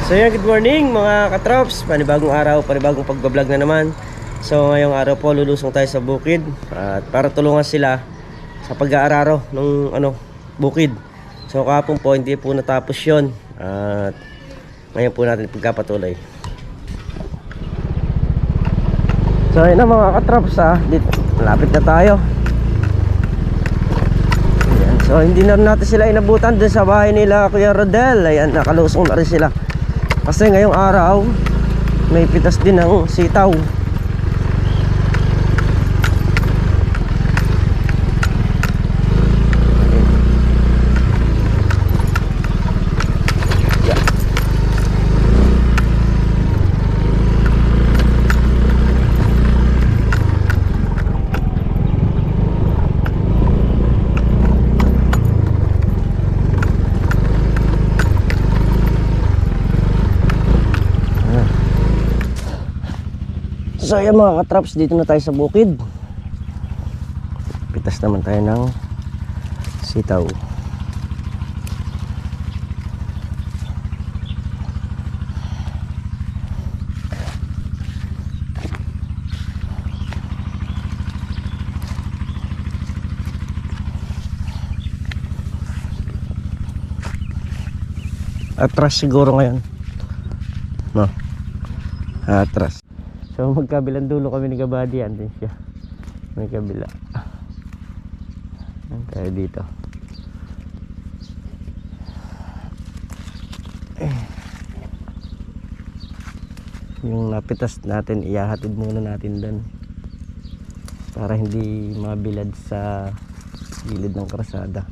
So yan, good morning mga katrops. Panibagong araw, panibagong pagbablog na naman. So ngayong araw po lulusong tayo sa bukid at para tulungan sila sa pag-aararo ng bukid. So kahapon po hindi po natapos yon at ngayon po natin pagkapatuloy. So ayun na mga katrops, dito malapit na tayo. Ayan. So hindi na natin sila inabutan dun sa bahay nila Kuya Rodel. Ayan, nakalusong na rin sila. Kasi ngayong araw may pitas din ng sitaw. So ayan mga katraps, dito na tayo sa bukid. Pitas naman tayo ng sitaw. Atras siguro ngayon, no? Atras. So magkabilang dulo kami ni Gabady, andun siya. May kabila. Ayan tayo dito. Yung napitas natin, ihahatid muna natin doon para hindi mabilad sa gilid ng krasada.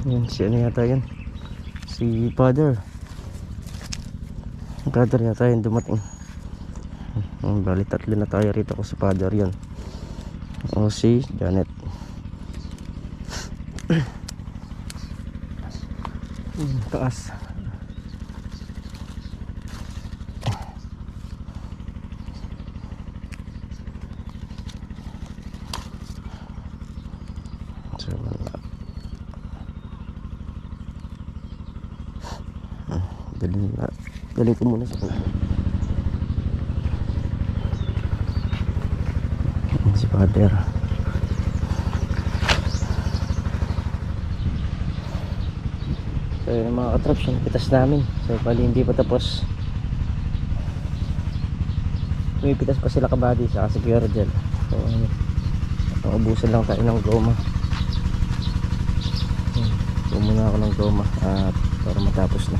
Yan, si ano yata yan, si Father yata yan dumating. Bali tatlo na tayo rito ko sa Father yan. O si Janet. Taas. Galing ko muna sa pagkakas. Si Father. So yun mga katraps, yung pitas namin. So bali hindi pa tapos. May pitas pa sila Kabady sa kasi Kuya Rodel. So ubusan lang tayo ng goma. Muna ako ng goma at para matapos na.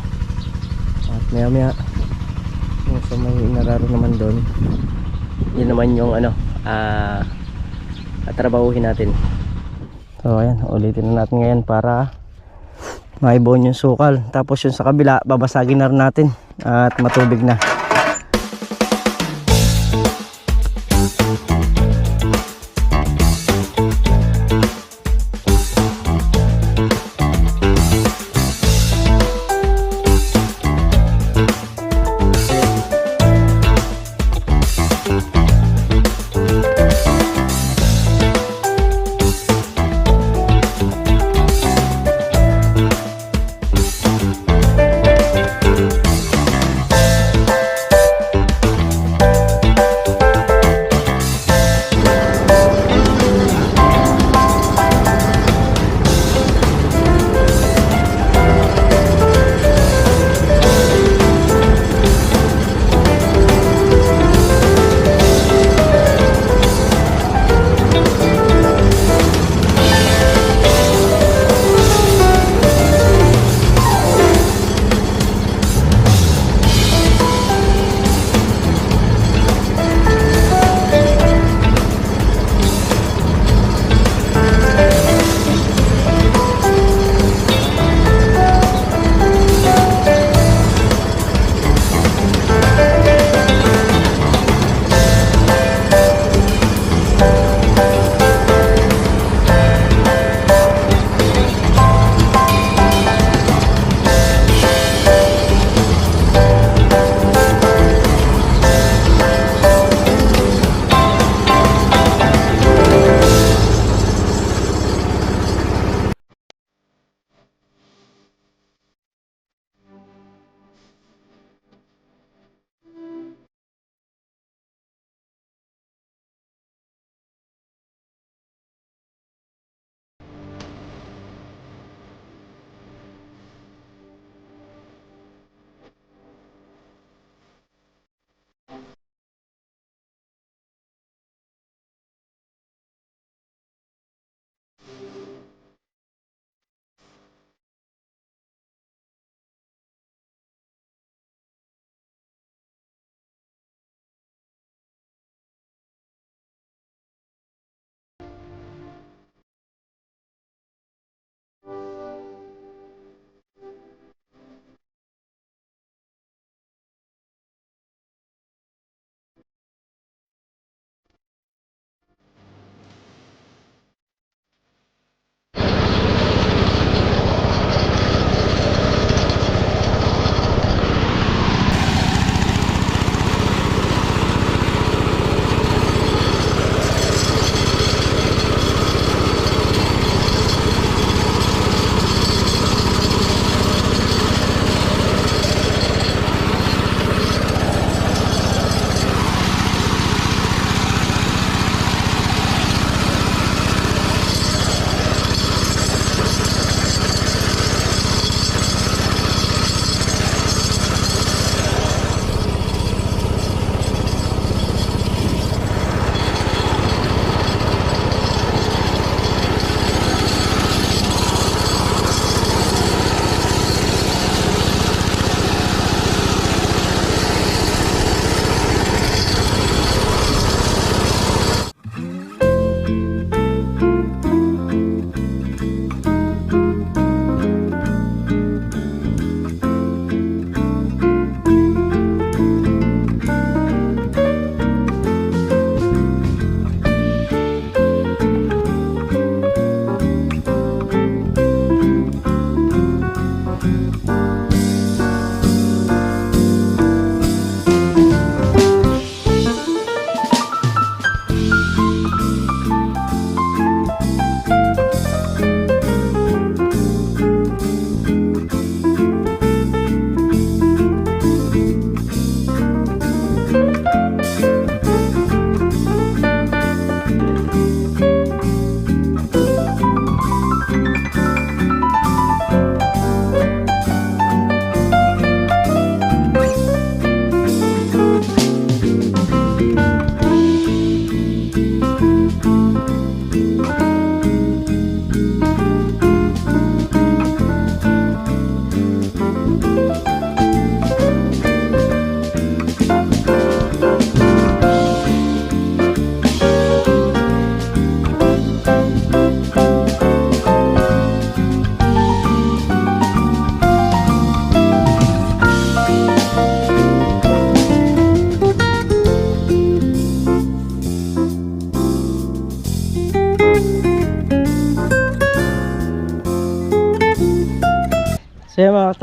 At maya maya yung sa may inararo naman doon, yun naman yung trabahuhin natin. So ayan, ulitin na natin ngayon para maibon yung sukal. Tapos yung sa kabila babasagin na rin natin at matubig na.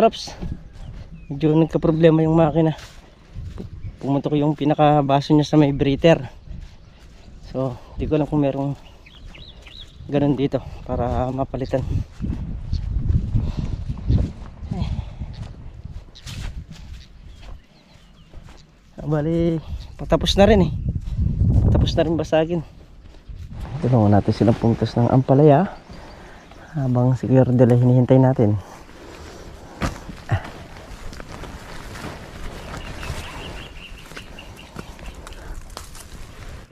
katrops, medyo nagka-problema yung makina. Pumuntok yung pinakabaso niya sa may breather. So di ko alam kung merong ganun dito para mapalitan. Bali patapos na rin patapos na rin basagin. Tulungan natin silang pumuntos ng ampalaya habang si Kuya Rodel ay hinihintay natin.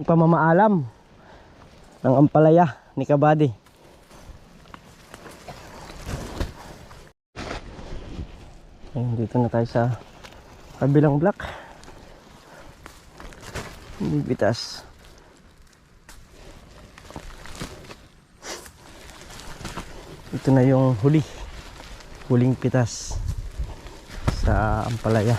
Pamamaalam ng ampalaya ni Kabady. Ayun, dito na tayo sa kabilang block. Hindi bitas. Ito na yung huling pitas sa ampalaya.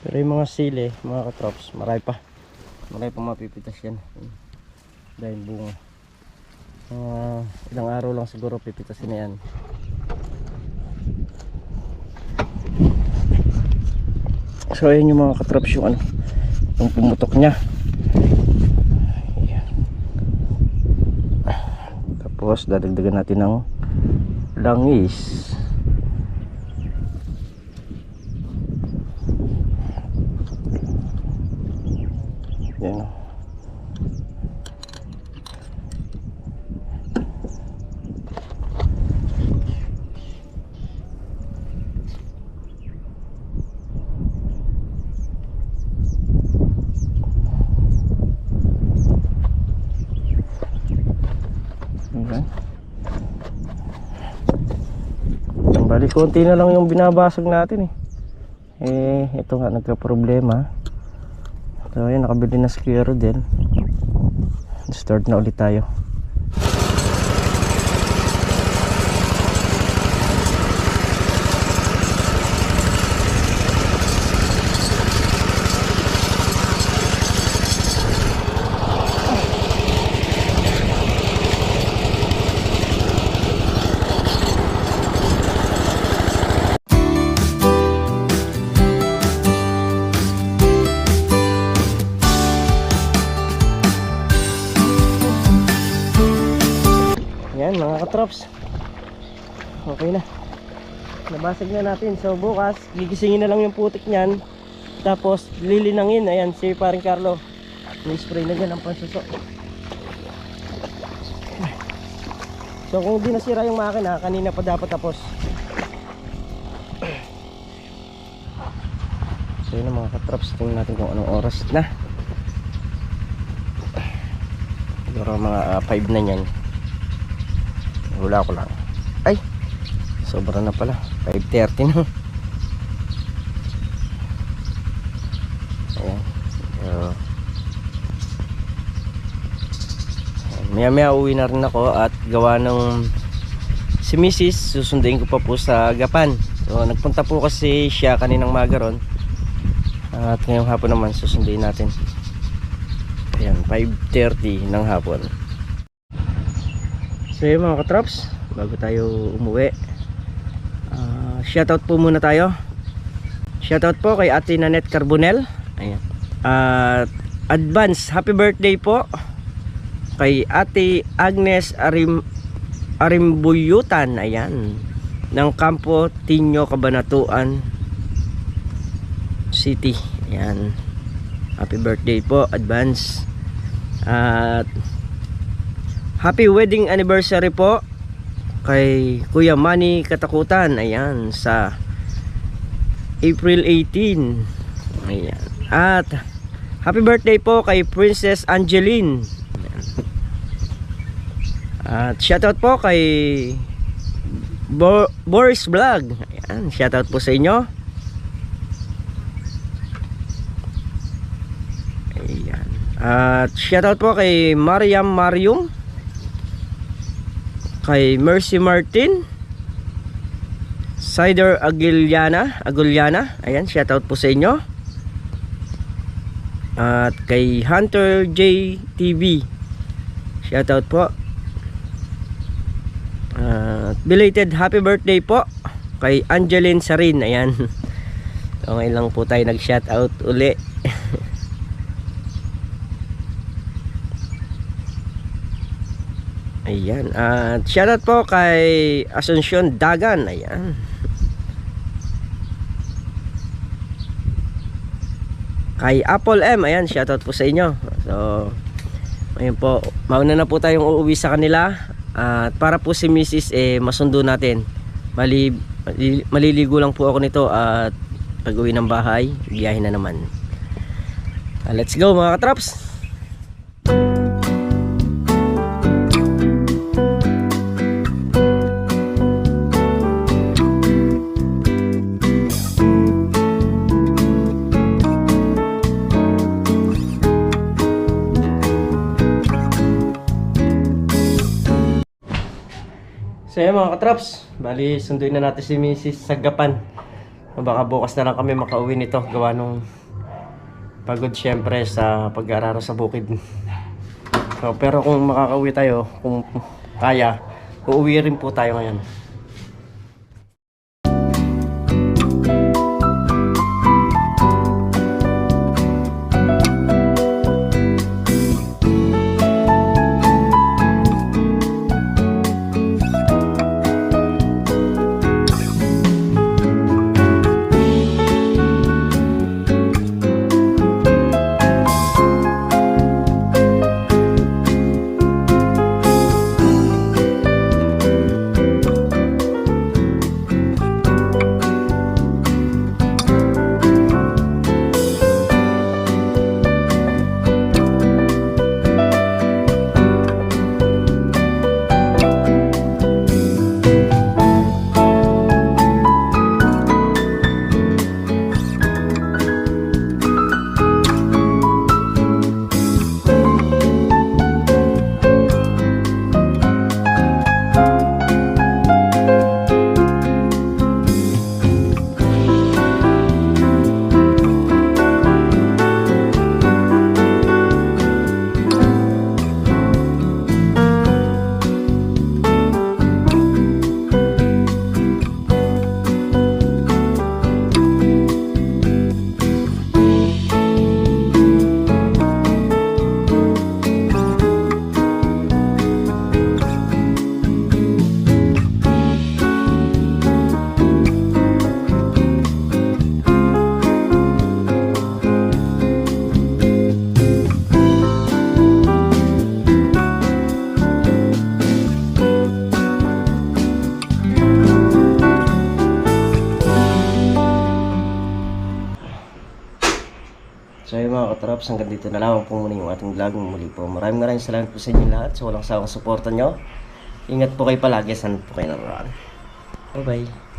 Pero yung mga sili, mga katrops, marami pa mapipitas yan dahil bunga. Ilang araw lang siguro pipitasin na yan. So ayun yung mga katrops, yung pumutok nya. Ayan. Tapos dadagdagan natin ng langis. Yan. Bali konti na lang yung binabasag natin ito nga nagka-problema. So ayun, nakabili na si Kuya Rodel. Start na ulit tayo. Yan mga katrops, okay na, nabasag na natin. So bukas gigisingin na lang yung putik nyan, tapos lilinangin. Ayan si paring Carlo, may spray na dyan ang pansuso. So kung di nasira yung makina, kanina pa dapat tapos. So yun mga katrops, tingnan natin kung anong oras na. Siguro mga 5 na yan. Hula ko lang. Ay, sobra na pala, 5:30 na. Ayan. Maya maya uwi na rin ako at gawa ng si Mrs. susunduin ko pa po sa Gapan. So nagpunta po kasi siya kaninang magaron at ngayong hapon naman susunduin natin. Ayan, 5:30 ng hapon. So yun mga katrops, bago tayo umuwi, shoutout po muna tayo. Shoutout po kay Ate Nanette Carbonel. Ayan. Advance happy birthday po kay Ate Agnes Arimbuyutan, ayan, ng Campo Tinyo, Cabanatuan City. Ayan, happy birthday po advance. At happy wedding anniversary po kay Kuya Manny Katakutan, ayan, sa April 18. Ayan. At happy birthday po kay Princess Angeline. Ayan. At shoutout po kay Boris Vlog. Ayan, shoutout po sa inyo. Ayan. At shoutout po kay Marium, kay Mercy Martin, Cider Aguliana. Ayan, shoutout po sa inyo. At kay Hunter J TV, shoutout po. Belated happy birthday po kay Angeline Sarin. Ayan. So ngayon lang po tayo nag-shoutout uli. Ayan. At shoutout po kay Asuncion Dagan. Ayan. Kay Apple M. Ayan, shoutout po sa inyo. So ayun po, mauna na po tayong uuwi sa kanila. At para po si Mrs. masundo natin. Maliligo lang po ako nito at pag uwi ng bahay, biyahe na naman. Let's go mga katraps. So yun mga katraps, bali sunduin na natin si Mrs. sa Gapan. Baka bukas na lang kami makauwi nito, gawa nung pagod syempre sa pag-aararo sa bukid. So, pero kung makakauwi tayo, kung kaya, uuwi rin po tayo ngayon. So yun mga katraps, hanggang dito na lang po muna yung ating vlog. Muli po, maraming salamat po sa inyo lahat sa walang sawang suporta nyo. Ingat po kayo palagi, sana po kayo naroon. Bye bye.